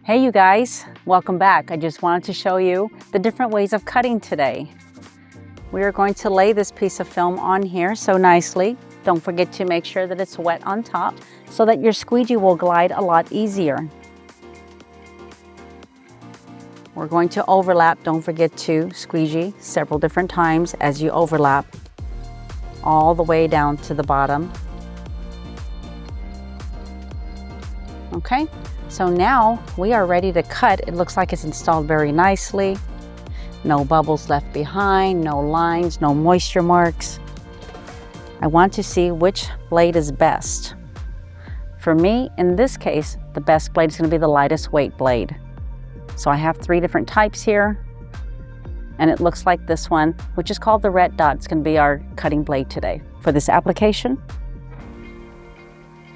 Hey you guys, welcome back. I just wanted to show you the different ways of cutting today. We are going to lay this piece of film on here so nicely. Don't forget to make sure that it's wet on top so that your squeegee will glide a lot easier. We're going to overlap. Don't forget to squeegee several different times as you overlap all the way down to the bottom. Okay. So now we are ready to cut. It looks like it's installed very nicely. No bubbles left behind, no lines, no moisture marks. I want to see which blade is best. For me, in this case, the best blade is going to be the lightest weight blade. So I have 3 different types here. And it looks like this one, which is called the red dot, is going to be our cutting blade today. For this application,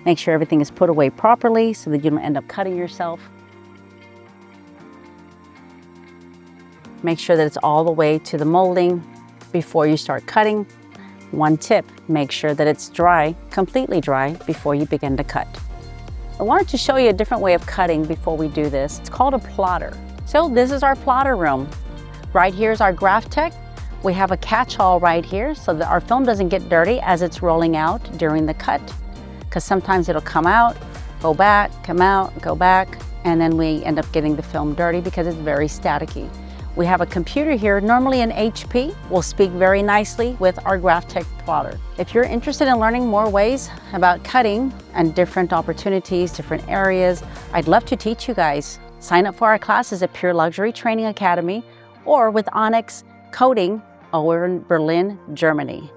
make sure everything is put away properly so that you don't end up cutting yourself. Make sure that it's all the way to the molding before you start cutting. One tip, make sure that it's dry, completely dry, before you begin to cut. I wanted to show you a different way of cutting before we do this. It's called a plotter. So this is our plotter room. Right here is our graph tech. We have a catch-all right here so that our film doesn't get dirty as it's rolling out during the cut. Because sometimes it'll come out, go back, come out, go back, and then we end up getting the film dirty because it's very staticky. We have a computer here, normally an HP, will speak very nicely with our GraphTech plotter. If you're interested in learning more ways about cutting and different opportunities, different areas, I'd love to teach you guys. Sign up for our classes at Pure Luxury Training Academy or with Onyx Coding over in Berlin, Germany.